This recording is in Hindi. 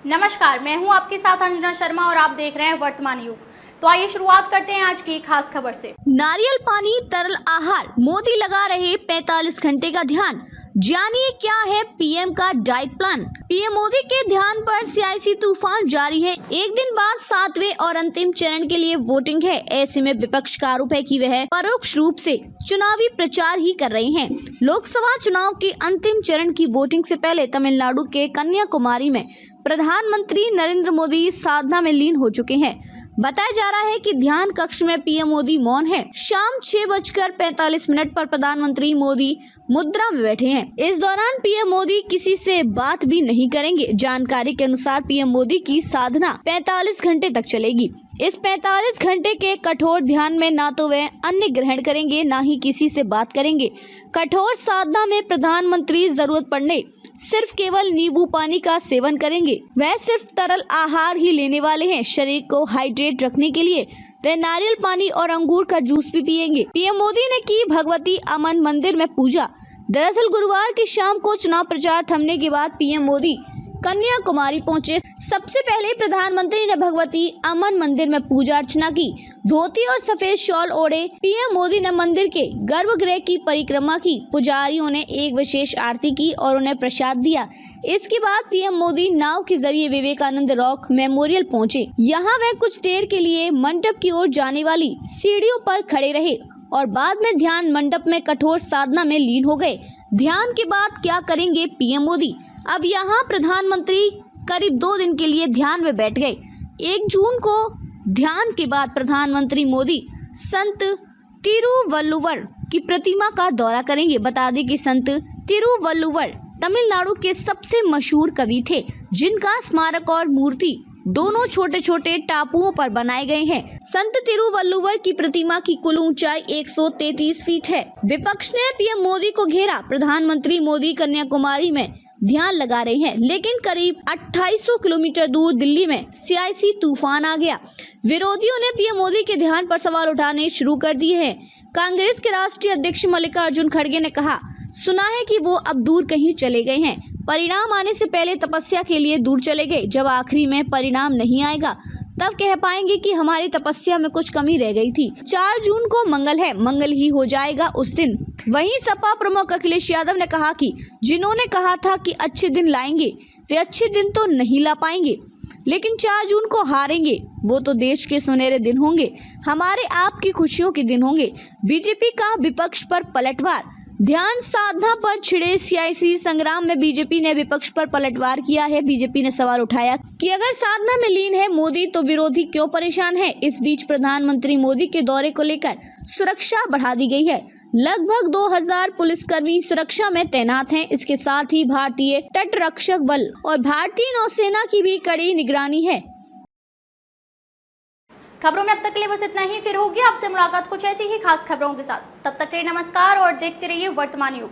नमस्कार, मैं हूं आपके साथ अंजना शर्मा और आप देख रहे हैं वर्तमान युग। तो आइए शुरुआत करते हैं आज की खास खबर से। नारियल पानी, तरल आहार, मोदी लगा रहे 45 घंटे का ध्यान। जानिए क्या है पीएम का डाइट प्लान। पीएम मोदी के ध्यान पर सियासी तूफान जारी है। एक दिन बाद 7वें और अंतिम चरण के लिए वोटिंग है। ऐसे में विपक्ष का आरोप है कि वह परोक्ष रूप से चुनावी प्रचार ही कर रहे हैं। लोकसभा चुनाव के अंतिम चरण की वोटिंग से पहले तमिलनाडु के कन्याकुमारी में प्रधानमंत्री नरेंद्र मोदी साधना में लीन हो चुके हैं। बताया जा रहा है कि ध्यान कक्ष में पीएम मोदी मौन है। शाम 6:45 पर प्रधानमंत्री मोदी मुद्रा में बैठे हैं। इस दौरान पीएम मोदी किसी से बात भी नहीं करेंगे। जानकारी के अनुसार पीएम मोदी की साधना 45 घंटे तक चलेगी। इस 45 घंटे के कठोर ध्यान में ना तो वे अन्न ग्रहण करेंगे, ना ही किसी से बात करेंगे। कठोर साधना में प्रधानमंत्री जरूरत पड़ने सिर्फ केवल नींबू पानी का सेवन करेंगे। वह सिर्फ तरल आहार ही लेने वाले हैं। शरीर को हाइड्रेट रखने के लिए वे नारियल पानी और अंगूर का जूस भी पिएंगे। पीएम मोदी ने की भगवती अमन मंदिर में पूजा। दरअसल गुरुवार की शाम को चुनाव प्रचार थमने के बाद पीएम मोदी कन्याकुमारी पहुंचे। सबसे पहले प्रधानमंत्री ने भगवती अमन मंदिर में पूजा अर्चना की। धोती और सफेद शॉल ओढ़े पीएम मोदी ने मंदिर के गर्भगृह की परिक्रमा की। पुजारियों ने एक विशेष आरती की और उन्हें प्रसाद दिया। इसके बाद पीएम मोदी नाव के जरिए विवेकानंद रॉक मेमोरियल पहुंचे। यहाँ वे कुछ देर के लिए मंडप की ओर जाने वाली सीढ़ियों पर खड़े रहे और बाद में ध्यान मंडप में कठोर साधना में लीन हो गए। ध्यान के बाद क्या करेंगे पीएम मोदी? अब यहाँ प्रधानमंत्री करीब 2 दिन के लिए ध्यान में बैठ गए। 1 जून को ध्यान के बाद प्रधानमंत्री मोदी संत तिरुवल्लुवर की प्रतिमा का दौरा करेंगे। बता दें कि संत तिरुवल्लुवर तमिलनाडु के सबसे मशहूर कवि थे, जिनका स्मारक और मूर्ति दोनों छोटे छोटे टापुओं पर बनाए गए हैं। संत तिरुवल्लुवर की प्रतिमा की कुल ऊंचाई 133 फीट है। विपक्ष ने पीएम मोदी को घेरा। प्रधानमंत्री मोदी कन्याकुमारी में ध्यान लगा रहे हैं, लेकिन करीब 2800 किलोमीटर दूर दिल्ली में सियासी तूफान आ गया। विरोधियों ने पीएम मोदी के ध्यान पर सवाल उठाने शुरू कर दिए हैं। कांग्रेस के राष्ट्रीय अध्यक्ष मल्लिकार्जुन खड़गे ने कहा, सुना है कि वो अब दूर कहीं चले गए हैं। परिणाम आने से पहले तपस्या के लिए दूर चले गए। जब आखिरी में परिणाम नहीं आएगा तब कह पाएंगे कि हमारी तपस्या में कुछ कमी रह गई थी। 4 जून को मंगल है, मंगल ही हो जाएगा उस दिन। वहीं सपा प्रमुख अखिलेश यादव ने कहा कि जिन्होंने कहा था कि अच्छे दिन लाएंगे, वे अच्छे दिन तो नहीं ला पाएंगे, लेकिन 4 जून को हारेंगे। वो तो देश के सुनहरे दिन होंगे, हमारे आपकी खुशियों के दिन होंगे। बीजेपी का विपक्ष पर पलटवार। ध्यान साधना पर छिड़े सियासी संग्राम में बीजेपी ने विपक्ष पर पलटवार किया है। बीजेपी ने सवाल उठाया कि अगर साधना में लीन है मोदी तो विरोधी क्यों परेशान है। इस बीच प्रधानमंत्री मोदी के दौरे को लेकर सुरक्षा बढ़ा दी गई है। लगभग 2000 पुलिसकर्मी सुरक्षा में तैनात हैं। इसके साथ ही भारतीय तट रक्षक बल और भारतीय नौसेना की भी कड़ी निगरानी है। खबरों में अब तक के लिए बस इतना ही। फिर होगी आपसे मुलाकात कुछ ऐसी ही खास खबरों के साथ। तब तक के लिए नमस्कार और देखते रहिए वर्तमान युग।